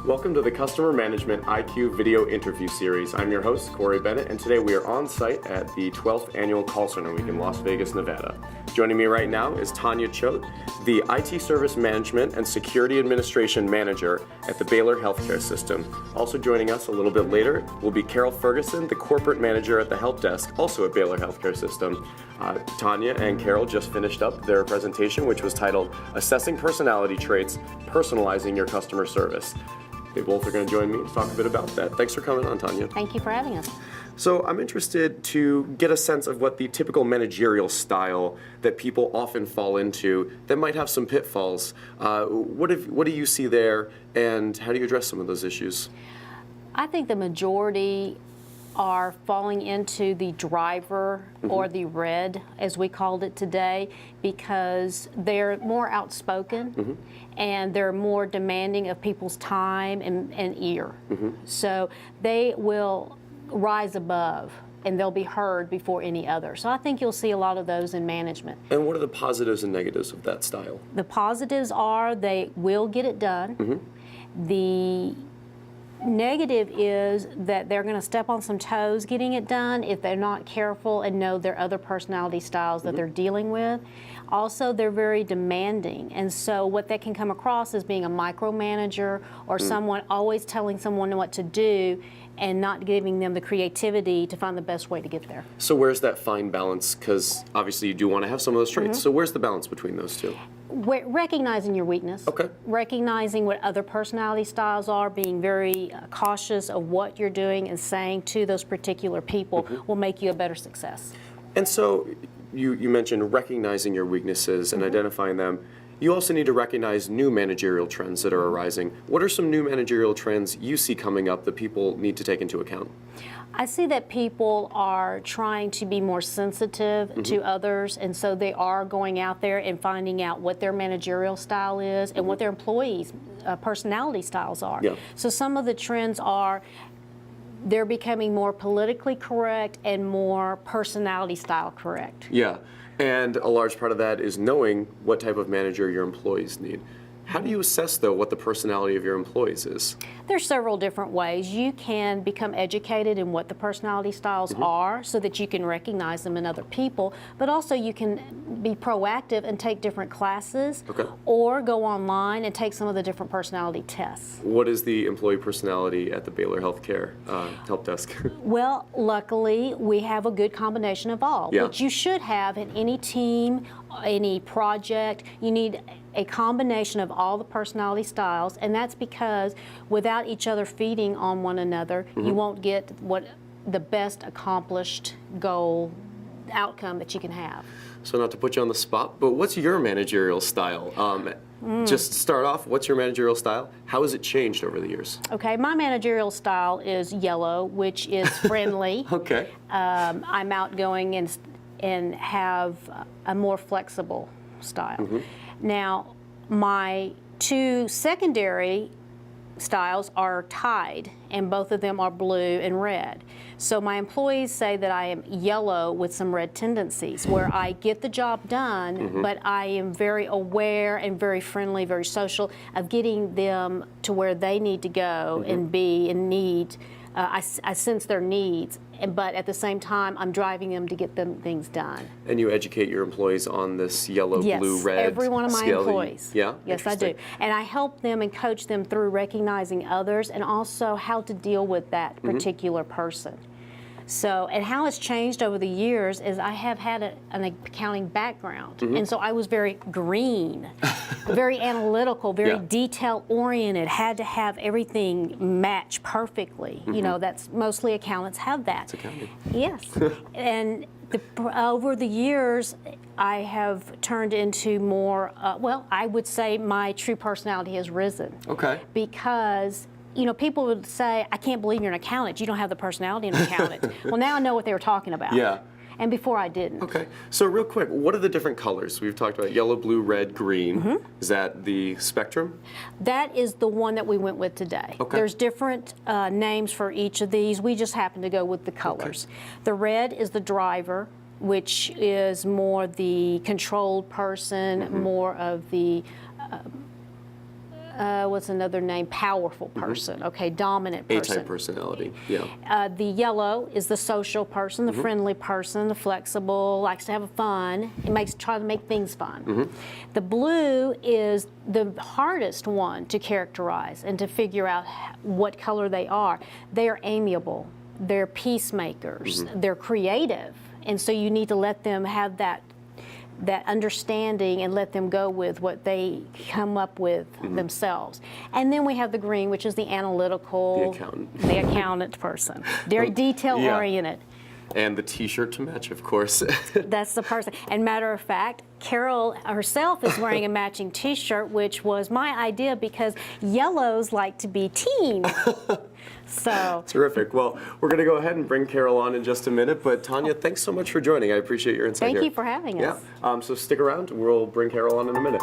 Welcome to the Customer Management IQ video interview series. I'm your host, Corey Bennett, and today we are on site at the 12th Annual Call Center Week in Las Vegas, Nevada. Joining me right now is Tanya Choate, the IT Service Management and Security Administration Manager at the Baylor Healthcare System. Also joining us a little bit later will be Carol Ferguson, the Corporate Manager at the Help Desk, also at Baylor Healthcare System. Tanya and Carol just finished up their presentation, which was titled Assessing Personality Traits, Personalizing Your Customer Service. They both are going to join me to talk a bit about that. Thanks for coming on, Tanya. Thank you for having us. So I'm interested to get a sense of what the typical managerial style that people often fall into that might have some pitfalls. What do you see there, and how do you address some of those issues? I think the majority are falling into the driver or the red, as we called it today, because they're more outspoken and they're more demanding of people's time and ear. So they will rise above and they'll be heard before any other. So I think you'll see a lot of those in management. And what are the positives and negatives of that style? The positives are they will get it done. The negative is that they're going to step on some toes getting it done if they're not careful and know their other personality styles that they're dealing with. Also, they're very demanding, and so what that can come across as being a micromanager or someone always telling someone what to do and not giving them the creativity to find the best way to get there. So where's that fine balance? Because obviously you do want to have some of those traits. So where's the balance between those two? Recognizing your weakness, recognizing what other personality styles are, being very cautious of what you're doing and saying to those particular people will make you a better success. And so you mentioned recognizing your weaknesses and identifying them. You also need to recognize new managerial trends that are arising. What are some new managerial trends you see coming up that people need to take into account? I see that people are trying to be more sensitive to others, and so they are going out there and finding out what their managerial style is and what their employees' personality styles are. So some of the trends are they're becoming more politically correct and more personality style correct. Yeah, and a large part of that is knowing what type of manager your employees need. How do you assess, though, what the personality of your employees is? There's several different ways. You can become educated in what the personality styles are so that you can recognize them in other people, but also you can be proactive and take different classes or go online and take some of the different personality tests. What is the employee personality at the Baylor Healthcare Help Desk? Well, luckily, we have a good combination of all, which you should have in any team, any project. You need a combination of all the personality styles, and that's because without each other feeding on one another, you won't get what the best accomplished goal outcome that you can have. So not to put you on the spot, but what's your managerial style? Just to start off, what's your managerial style? How has it changed over the years? Okay, my managerial style is yellow, which is friendly. I'm outgoing and have a more flexible style. Now, my two secondary styles are tied, and both of them are blue and red. So my employees say that I am yellow with some red tendencies, where I get the job done, but I am very aware and very friendly, very social, of getting them to where they need to go and be and need. I sense their needs, but at the same time, I'm driving them to get them things done. And you educate your employees on this yellow, blue, red Yes, every one of my employees. Yeah? Yes, I do. And I help them and coach them through recognizing others and also how to deal with that particular person. So, and how it's changed over the years is I have had an accounting background, and so I was very green, very analytical, very detail-oriented, had to have everything match perfectly. You know, that's mostly accountants have that. It's accounting. Yes. And over the years, I have turned into more, well, I would say my true personality has risen. Because you know, people would say, I can't believe you're an accountant. You don't have the personality of an accountant. Well, now I know what they were talking about. And before I didn't. Okay. So real quick, what are the different colors? We've talked about yellow, blue, red, green. Is that the spectrum? That is the one that we went with today. There's different names for each of these. We just happen to go with the colors. The red is the driver, which is more the controlled person, more of the what's another name? Powerful person. Okay, dominant person. A-type personality. Yeah. The yellow is the social person, the friendly person, the flexible, likes to have fun. It try to make things fun. The blue is the hardest one to characterize and to figure out what color they are. They are amiable. They're peacemakers. They're creative, and so you need to let them have that understanding and let them go with what they come up with themselves. And then we have the green, which is the analytical, the accountant person, very detail oriented. And the t-shirt to match, of course. That's the person. And matter of fact, Carol herself is wearing a matching t-shirt, which was my idea because yellows like to be teen. So terrific. Well, we're going to go ahead and bring Carol on in just a minute, but Tanya, thanks so much for joining. I appreciate your insight here. Thank you for having us. Yeah. So stick around. We'll bring Carol on in a minute.